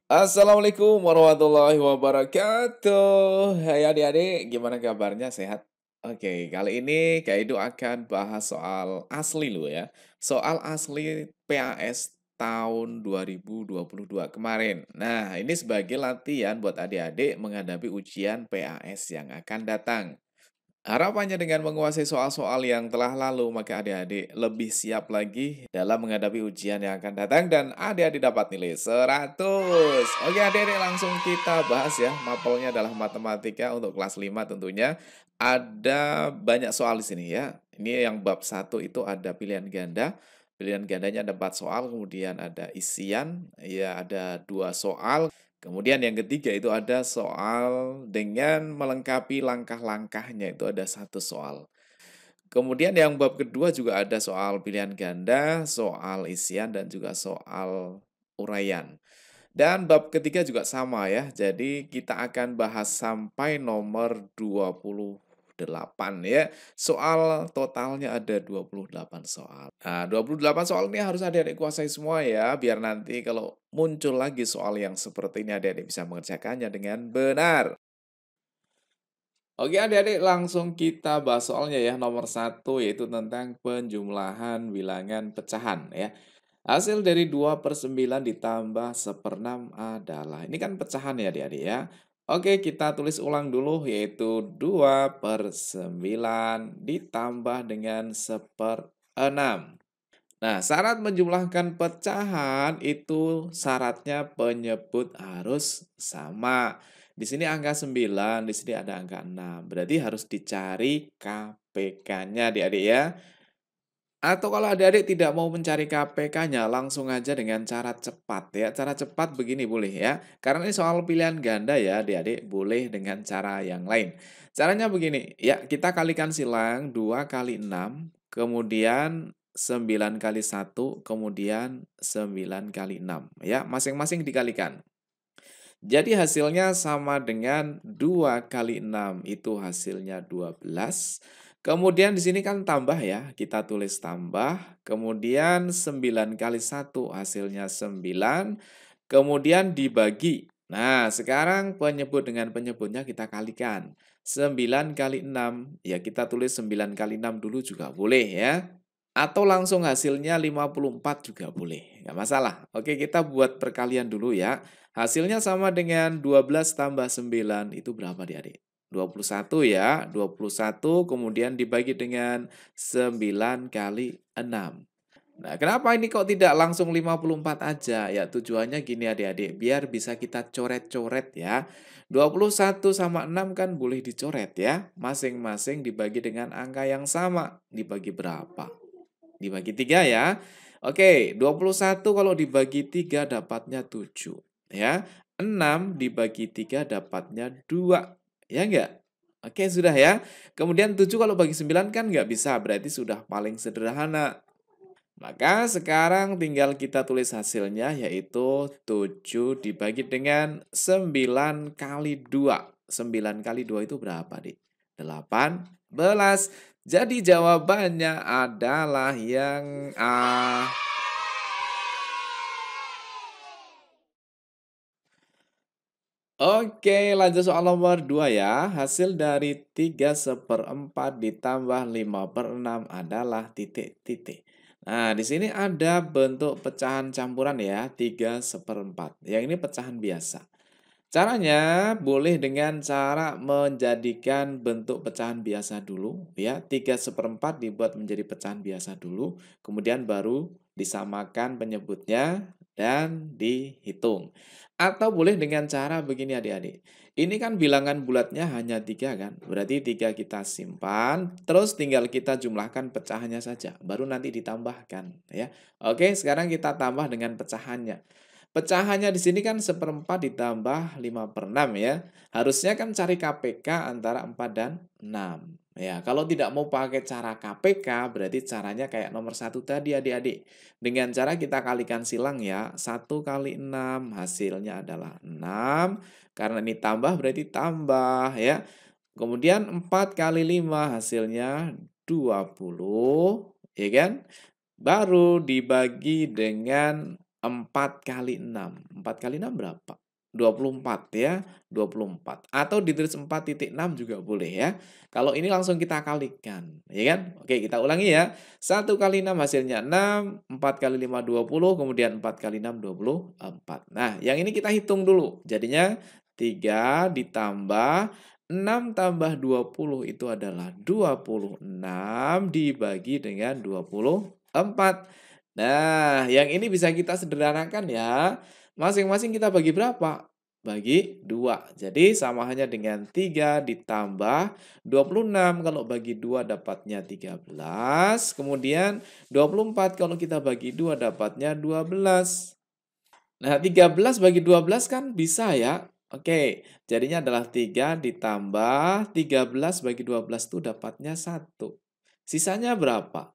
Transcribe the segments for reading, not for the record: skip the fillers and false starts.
Assalamualaikum warahmatullahi wabarakatuh. Hai adik-adik, gimana kabarnya? Sehat? Oke, kali ini Kak Edu akan bahas soal asli lo ya. Soal asli PAS tahun 2022 kemarin. Nah, ini sebagai latihan buat adik-adik menghadapi ujian PAS yang akan datang. Harapannya dengan menguasai soal-soal yang telah lalu, maka adik-adik lebih siap lagi dalam menghadapi ujian yang akan datang dan adik-adik dapat nilai 100. Oke adik-adik langsung kita bahas ya, mapelnya adalah matematika untuk kelas 5 tentunya. Ada banyak soal di sini ya. Ini yang bab satu itu ada pilihan ganda. Pilihan gandanya ada 4 soal, kemudian ada isian, ya ada 2 soal. Kemudian yang ketiga itu ada soal dengan melengkapi langkah-langkahnya, itu ada 1 soal. Kemudian yang bab kedua juga ada soal pilihan ganda, soal isian, dan juga soal uraian. Dan bab ketiga juga sama ya, jadi kita akan bahas sampai nomor 28 ya. Soal totalnya ada 28 soal. Nah, 28 soal ini harus adik-adik kuasai semua ya, biar nanti kalau muncul lagi soal yang seperti ini adik-adik bisa mengerjakannya dengan benar. Oke adik-adik langsung kita bahas soalnya ya, nomor satu yaitu tentang penjumlahan bilangan pecahan ya. Hasil dari 2/9 ditambah 1/6 adalah, ini kan pecahan ya adik-adik ya. Oke kita tulis ulang dulu yaitu 2/9 ditambah dengan 1/6. Nah, syarat menjumlahkan pecahan itu syaratnya penyebut harus sama. Di sini angka 9, di sini ada angka 6. Berarti harus dicari KPK-nya adik-adik ya. Atau kalau adik-adik tidak mau mencari KPK-nya, langsung aja dengan cara cepat ya. Cara cepat begini boleh ya. Karena ini soal pilihan ganda ya adik-adik, boleh dengan cara yang lain. Caranya begini, ya kita kalikan silang 2 kali 6, kemudian 9 kali 1, kemudian 9 kali 6. Ya, masing-masing dikalikan. Jadi hasilnya sama dengan 2 kali 6 itu hasilnya 12. Kemudian di sini kan tambah ya, kita tulis tambah. Kemudian 9 kali 1 hasilnya 9. Kemudian dibagi. Nah, sekarang penyebut dengan penyebutnya kita kalikan. 9 kali 6, ya kita tulis 9 kali 6 dulu juga boleh ya. Atau langsung hasilnya 54 juga boleh, nggak masalah. Oke, kita buat perkalian dulu ya. Hasilnya sama dengan 12 tambah 9, itu berapa adik-adik? 21 ya, 21 kemudian dibagi dengan 9 kali 6. Nah, kenapa ini kok tidak langsung 54 aja? Ya, tujuannya gini adik-adik, biar bisa kita coret-coret ya. 21 sama 6 kan boleh dicoret ya. Masing-masing dibagi dengan angka yang sama. Dibagi berapa? Dibagi 3 ya. Oke, 21 kalau dibagi 3 dapatnya 7 ya. 6 dibagi 3 dapatnya 2. Ya enggak? Oke, sudah ya. Kemudian 7 kalau bagi 9 kan nggak bisa, berarti sudah paling sederhana. Maka sekarang tinggal kita tulis hasilnya yaitu 7 dibagi dengan 9 kali 2. 9 kali 2 itu berapa, Dik? 18. Jadi jawabannya adalah yang A. Oke, lanjut soal nomor 2 ya. Hasil dari 3/4 ditambah 5/6 adalah titik-titik. Nah, di sini ada bentuk pecahan campuran ya, 3/4. Yang ini pecahan biasa. Caranya boleh dengan cara menjadikan bentuk pecahan biasa dulu ya. 3/4 dibuat menjadi pecahan biasa dulu, kemudian baru disamakan penyebutnya dan dihitung. Atau boleh dengan cara begini adik-adik. Ini kan bilangan bulatnya hanya 3 kan. Berarti 3 kita simpan, terus tinggal kita jumlahkan pecahannya saja. Baru nanti ditambahkan ya. Oke, sekarang kita tambah dengan pecahannya. Pecahannya di sini kan 1/4 ditambah 5/6 ya. Harusnya kan cari KPK antara 4 dan 6. Ya, kalau tidak mau pakai cara KPK, berarti caranya kayak nomor satu tadi adik-adik. Dengan cara kita kalikan silang ya, 1 kali 6 hasilnya adalah 6. Karena ini tambah berarti tambah ya. Kemudian 4 kali 5 hasilnya 20, ya kan? Baru dibagi dengan 4 kali 6. 4 kali 6 berapa? 24 ya, 24. Atau ditulis 4,6 juga boleh ya. Kalau ini langsung kita kalikan, ya kan? Oke, kita ulangi ya. 1 kali 6 hasilnya 6, 4 kali 5 20, kemudian 4 kali 6 24. Nah, yang ini kita hitung dulu. Jadinya 3 ditambah 6 tambah 20 itu adalah 26 dibagi dengan 24. Nah, yang ini bisa kita sederhanakan ya. Masing-masing kita bagi berapa? Bagi 2. Jadi sama hanya dengan 3 ditambah 26. Kalau bagi 2 dapatnya 13. Kemudian 24 kalau kita bagi 2 dapatnya 12. Nah, 13 bagi 12 kan bisa ya. Oke, jadinya adalah 3 ditambah 13 bagi 12 itu dapatnya 1. Sisanya berapa?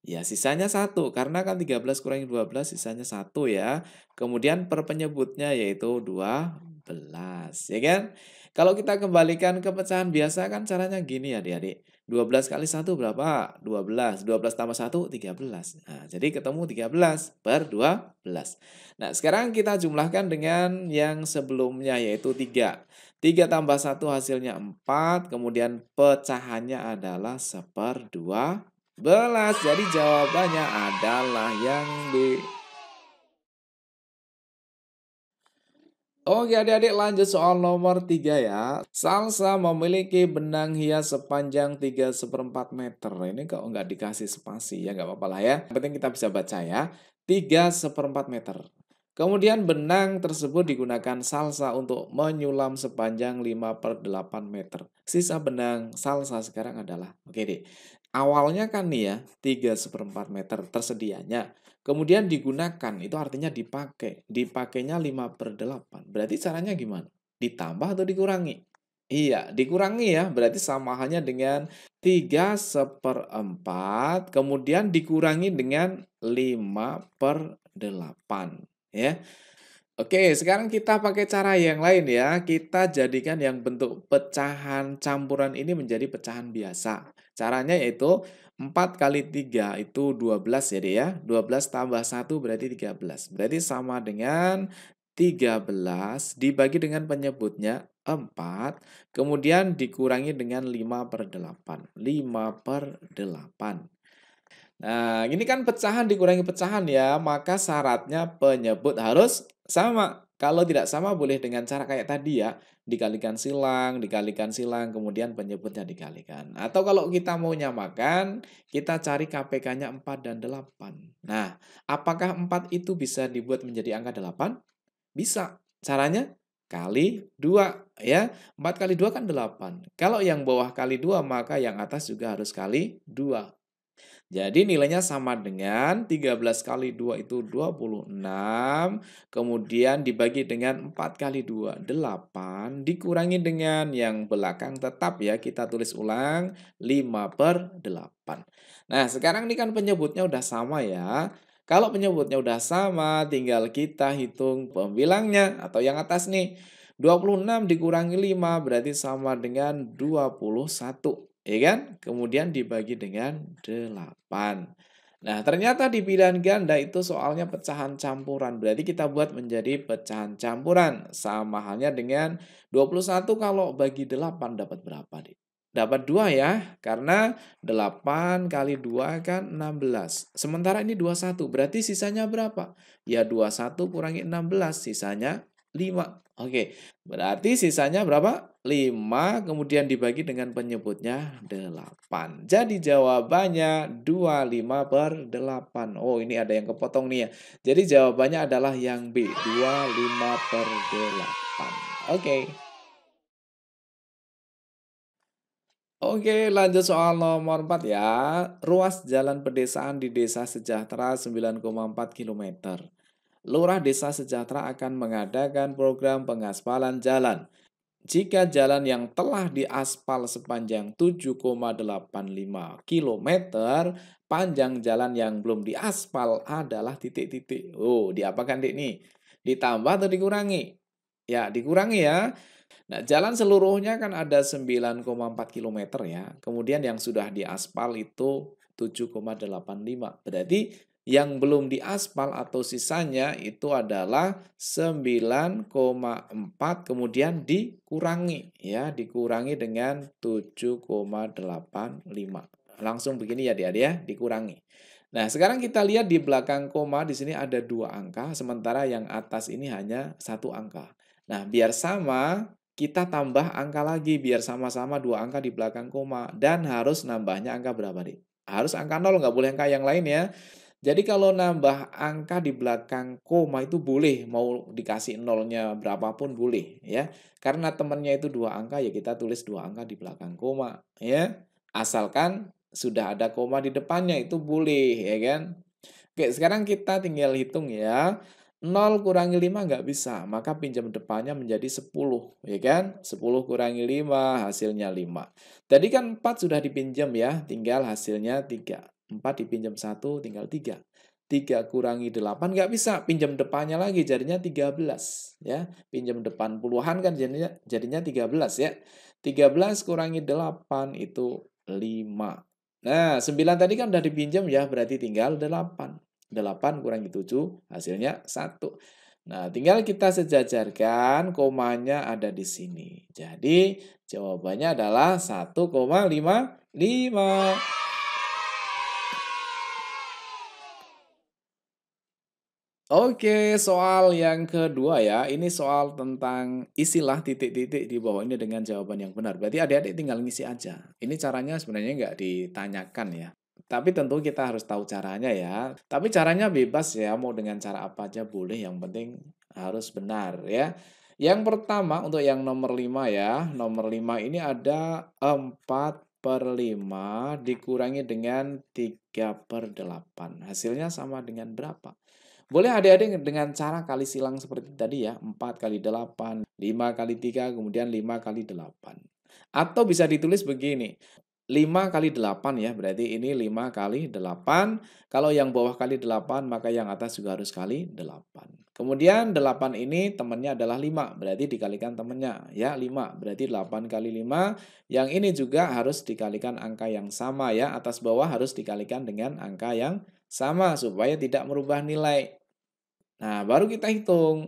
Ya, sisanya 1 karena kan 13 kurangi 12 sisanya 1 ya. Kemudian per penyebutnya yaitu 12, ya kan? Kalau kita kembalikan ke pecahan biasa kan caranya gini ya adik-adik. 12 kali 1 berapa? 12. 12 tambah 1, 13. Nah, jadi ketemu 13 per 12. Nah, sekarang kita jumlahkan dengan yang sebelumnya yaitu 3. 3 tambah 1 hasilnya 4, kemudian pecahannya adalah 1/12. Jadi jawabannya adalah yang B. Oke adik-adik lanjut soal nomor 3 ya. Salsa memiliki benang hias sepanjang 3/4 meter. Ini kok nggak dikasih spasi ya nggak apa-apa lah ya. Yang penting kita bisa baca ya. 3/4 meter. Kemudian benang tersebut digunakan salsa untuk menyulam sepanjang 5/8 meter. Sisa benang salsa sekarang adalah, oke deh. Awalnya kan nih ya 3/4 meter tersedianya. Kemudian digunakan, itu artinya dipakai. Dipakainya 5/8. Berarti caranya gimana? Ditambah atau dikurangi? Iya, dikurangi ya. Berarti sama halnya dengan 3/4, kemudian dikurangi dengan 5/8. Ya. Oke, sekarang kita pakai cara yang lain ya. Kita jadikan yang bentuk pecahan campuran ini menjadi pecahan biasa. Caranya yaitu 4 kali 3 itu 12 ya, Dek ya. 12 tambah 1 berarti 13. Berarti sama dengan 13 dibagi dengan penyebutnya 4, kemudian dikurangi dengan 5/8. 5/8. Nah, ini kan pecahan dikurangi pecahan ya, maka syaratnya penyebut harus sama. Kalau tidak sama boleh dengan cara kayak tadi ya, dikalikan silang, kemudian penyebutnya dikalikan. Atau kalau kita mau nyamakan, kita cari KPK-nya 4 dan 8. Nah, apakah 4 itu bisa dibuat menjadi angka 8? Bisa. Caranya kali 2 ya. 4 kali 2 kan 8. Kalau yang bawah kali 2, maka yang atas juga harus kali 2. Jadi nilainya sama dengan 13 kali 2 itu 26, kemudian dibagi dengan 4 kali 2, 8, dikurangi dengan yang belakang tetap ya, kita tulis ulang 5/8. Nah, sekarang ini kan penyebutnya udah sama ya. Kalau penyebutnya udah sama, tinggal kita hitung pembilangnya atau yang atas nih. 26 dikurangi 5 berarti sama dengan 21. Ya kan? Kemudian dibagi dengan 8. Nah, ternyata di pilihan ganda itu soalnya pecahan campuran. Berarti kita buat menjadi pecahan campuran. Sama halnya dengan 21 kalau bagi 8 dapat berapa, Dik? Dapat 2 ya, karena 8 kali 2 kan 16. Sementara ini 21, berarti sisanya berapa? Ya 21 kurangi 16, sisanya 5. Oke, berarti sisanya berapa? 5, kemudian dibagi dengan penyebutnya 8. Jadi jawabannya 25/8. Oh, ini ada yang kepotong nih ya. Jadi jawabannya adalah yang B, 25/8. Oke. Oke, lanjut soal nomor 4 ya. Ruas jalan pedesaan di Desa Sejahtera 9,4 kilometer. Lurah Desa Sejahtera akan mengadakan program pengaspalan jalan. Jika jalan yang telah diaspal sepanjang 7,85 kilometer, panjang jalan yang belum diaspal adalah titik-titik. Oh, diapakan Dik nih? Ditambah atau dikurangi? Ya, dikurangi ya. Nah, jalan seluruhnya kan ada 9,4 kilometer ya. Kemudian yang sudah diaspal itu 7,85. Berarti Yang belum diaspal atau sisanya itu adalah 9,4 kemudian dikurangi ya, dikurangi dengan 7,85. Langsung begini ya Adik-adik ya, dikurangi. Nah, sekarang kita lihat di belakang koma di sini ada 2 angka, sementara yang atas ini hanya 1 angka. Nah, biar sama, kita tambah angka lagi, biar sama-sama 2 angka di belakang koma. Dan harus nambahnya angka berapa, Dik? Harus angka 0, nggak boleh angka yang lain ya. Jadi kalau nambah angka di belakang koma itu boleh, mau dikasih nolnya berapapun boleh ya. Karena temannya itu 2 angka, ya kita tulis 2 angka di belakang koma ya. Asalkan sudah ada koma di depannya itu boleh ya kan. Oke, sekarang kita tinggal hitung ya. 0 kurangi 5 nggak bisa, maka pinjam depannya menjadi 10, ya kan? 10 kurangi 5 hasilnya 5. Tadi kan 4 sudah dipinjam ya, tinggal hasilnya 3. 4 dipinjam 1, tinggal 3. 3 kurangi 8 nggak bisa, pinjam depannya lagi jadinya 13 ya. Pinjam depan puluhan kan jadinya 13 ya. 13 kurangi 8 itu 5. Nah, 9 tadi kan udah dipinjam ya, berarti tinggal 8. 8 kurangi 7, hasilnya 1. Nah, tinggal kita sejajarkan, komanya ada di sini. Jadi, jawabannya adalah 1,55. Oke, soal yang kedua ya. Ini soal tentang isilah titik-titik di bawah ini dengan jawaban yang benar. Berarti adik-adik tinggal ngisi aja. Ini caranya sebenarnya nggak ditanyakan ya. Tapi tentu kita harus tahu caranya ya. Tapi caranya bebas ya, mau dengan cara apa aja boleh, yang penting harus benar ya. Yang pertama untuk yang nomor 5 ya. Nomor 5 ini ada 4/5 dikurangi dengan 3/8. Hasilnya sama dengan berapa? Boleh adik-adik dengan cara kali silang seperti tadi ya, 4 kali 8, 5 kali 3, kemudian 5 kali 8. Atau bisa ditulis begini, 5 kali 8 ya, berarti ini 5 kali 8. Kalau yang bawah kali 8, maka yang atas juga harus kali 8. Kemudian 8 ini temannya adalah 5, berarti dikalikan temannya. Ya, 5, berarti 8 kali 5. Yang ini juga harus dikalikan angka yang sama ya, atas bawah harus dikalikan dengan angka yang sama, supaya tidak merubah nilai. Nah, baru kita hitung.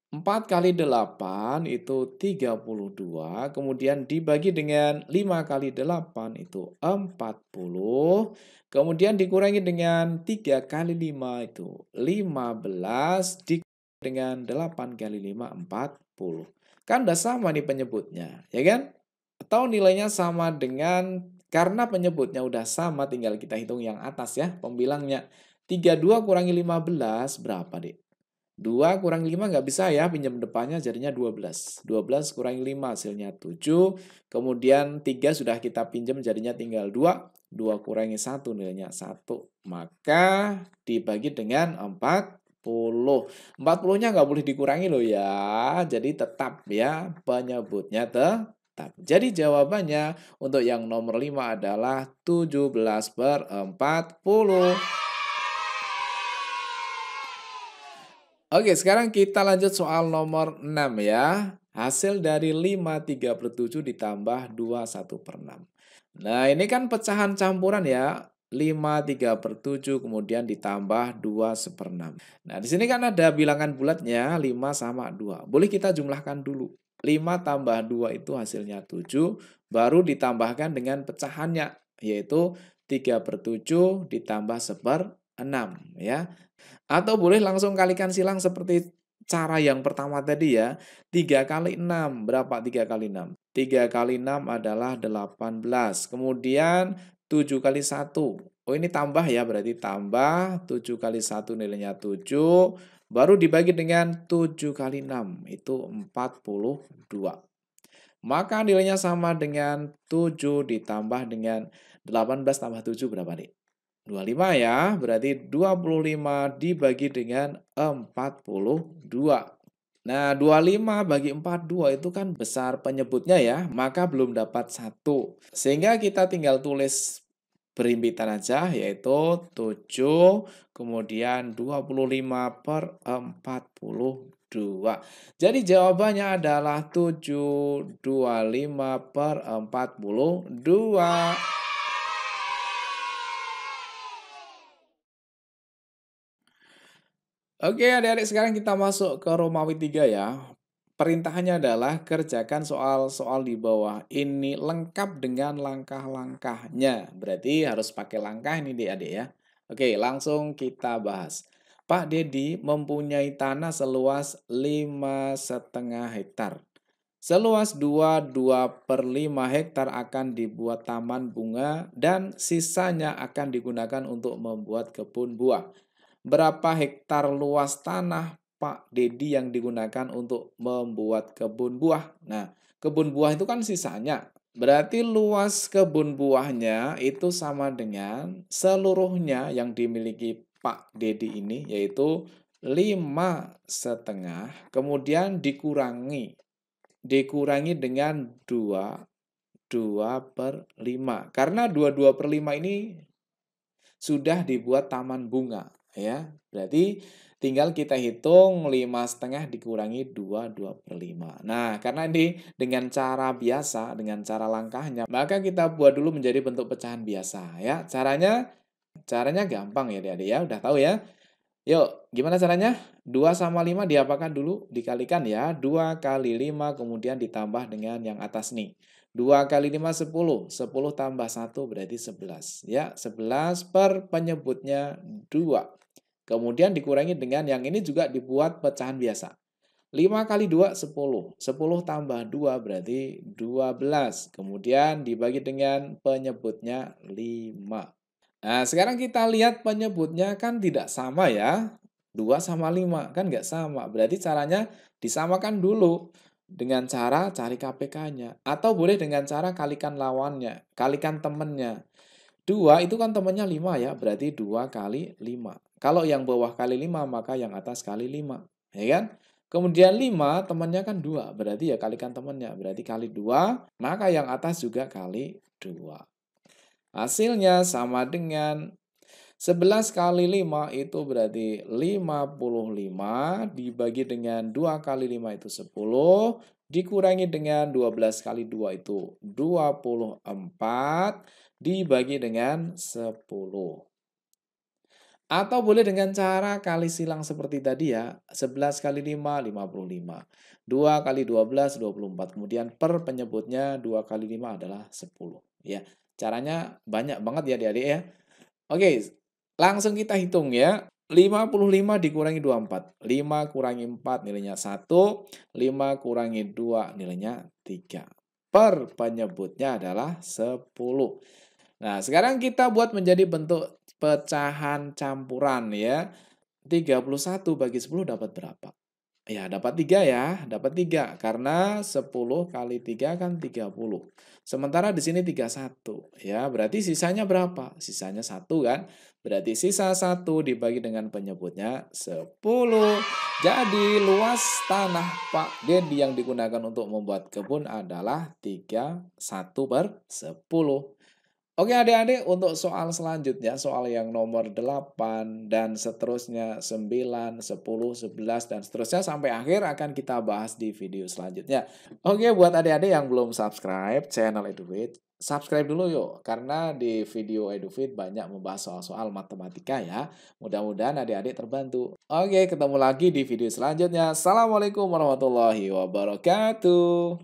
4 kali 8 itu 32, kemudian dibagi dengan 5 kali 8 itu 40, kemudian dikurangi dengan 3 kali 5 itu 15, dikurangi dengan 8 kali 5, 40. Kan udah sama nih penyebutnya, ya kan? Atau nilainya sama dengan, karena penyebutnya udah sama, tinggal kita hitung yang atas ya, pembilangnya. 32 kurangi 15 berapa, Dek? 2 kurangi 5 nggak bisa ya, pinjam depannya jadinya 12. 12 kurangi 5 hasilnya 7. Kemudian 3 sudah kita pinjam jadinya tinggal 2. 2 kurangi 1 nilainya 1. Maka dibagi dengan 40. 40-nya nggak boleh dikurangi loh ya. Jadi tetap ya, penyebutnya tetap. Jadi jawabannya untuk yang nomor 5 adalah 17/40. Oke, sekarang kita lanjut soal nomor 6 ya. Hasil dari 5/37 ditambah 2/1/6. Nah, ini kan pecahan campuran ya. 5/37 kemudian ditambah 2/6. Nah, di sini kan ada bilangan bulatnya 5 sama 2. Boleh kita jumlahkan dulu. 5 tambah 2 itu hasilnya 7, baru ditambahkan dengan pecahannya, yaitu 3/7 ditambah 1/6 ya. Atau boleh langsung kalikan silang seperti cara yang pertama tadi ya. 3 kali 6, berapa 3 kali 6? 3 kali 6 adalah 18. Kemudian 7 kali 1. Oh ini tambah ya, berarti tambah 7 kali 1 nilainya 7. Baru dibagi dengan 7 kali 6, itu 42. Maka nilainya sama dengan 7 ditambah dengan 18 tambah 7 berapa nih? 25 ya, berarti 25 dibagi dengan 42. Nah, 25 bagi 42 itu kan besar penyebutnya ya, maka belum dapat 1. Sehingga kita tinggal tulis berhimpitan aja, yaitu 7, kemudian 25/42. Jadi jawabannya adalah 725/42. Oke, adik-adik sekarang kita masuk ke Romawi 3 ya. Perintahnya adalah kerjakan soal-soal di bawah. Ini lengkap dengan langkah-langkahnya. Berarti harus pakai langkah ini adik-adik ya. Oke, langsung kita bahas. Pak Dedi mempunyai tanah seluas 5,5 hektar. Seluas 2,2/5 hektar akan dibuat taman bunga dan sisanya akan digunakan untuk membuat kebun buah. Berapa hektar luas tanah Pak Dedi yang digunakan untuk membuat kebun buah? Nah, kebun buah itu kan sisanya. Berarti luas kebun buahnya itu sama dengan seluruhnya yang dimiliki Pak Dedi ini, yaitu 5,5, kemudian dikurangi dengan 2/5. Karena 2/5 ini sudah dibuat taman bunga ya. Berarti tinggal kita hitung 5,5 dikurangi 2/5. Nah, karena ini dengan cara biasa, dengan cara langkahnya, maka kita buat dulu menjadi bentuk pecahan biasa ya. Caranya gampang ya Adik-adik ya, udah tahu ya. Yuk, gimana caranya? 2 sama 5 diapakan dulu? Dikalikan ya. 2 kali 5 kemudian ditambah dengan yang atas nih. 2 kali 5 10. 10 tambah 1 berarti 11. Ya, 11 per penyebutnya 2. Kemudian dikurangi dengan yang ini juga dibuat pecahan biasa. 5 kali 2 10. 10 tambah 2 berarti 12. Kemudian dibagi dengan penyebutnya 5. Nah, sekarang kita lihat penyebutnya kan tidak sama ya. 2 sama 5 kan nggak sama. Berarti caranya disamakan dulu dengan cara cari KPK-nya. Atau boleh dengan cara kalikan lawannya, kalikan temennya. 2 itu kan temennya 5 ya, berarti 2 kali 5. Kalau yang bawah kali 5, maka yang atas kali 5. Ya kan? Kemudian 5 temannya kan 2, berarti ya kalikan temannya. Berarti kali 2, maka yang atas juga kali 2. Hasilnya sama dengan 11 kali 5 itu berarti 55 dibagi dengan 2 kali 5 itu 10 dikurangi dengan 12 kali 2 itu 24 dibagi dengan 10. Atau boleh dengan cara kali silang seperti tadi ya. 11 kali 5, 55. 2 kali 12, 24. Kemudian per penyebutnya 2 kali 5 adalah 10. Ya, caranya banyak banget ya adik-adik ya. Oke, langsung kita hitung ya. 55 dikurangi 24. 5 kurangi 4 nilainya 1. 5 kurangi 2 nilainya 3. Per penyebutnya adalah 10. Nah, sekarang kita buat menjadi bentuk pecahan campuran ya. 31 bagi 10 dapat berapa? Ya, dapat 3 ya, dapat 3 karena 10 kali 3 kan 30. Sementara di sini 31 ya, berarti sisanya berapa? Sisanya 1 kan? Berarti sisa 1 dibagi dengan penyebutnya 10. Jadi luas tanah Pak Dedi yang digunakan untuk membuat kebun adalah 31/10. Oke adik-adik, untuk soal selanjutnya, soal yang nomor 8 dan seterusnya 9, 10, 11 dan seterusnya sampai akhir akan kita bahas di video selanjutnya. Oke, buat adik-adik yang belum subscribe channel EduFit, subscribe dulu yuk. Karena di video EduFit banyak membahas soal-soal matematika ya. Mudah-mudahan adik-adik terbantu. Oke, ketemu lagi di video selanjutnya. Assalamualaikum warahmatullahi wabarakatuh.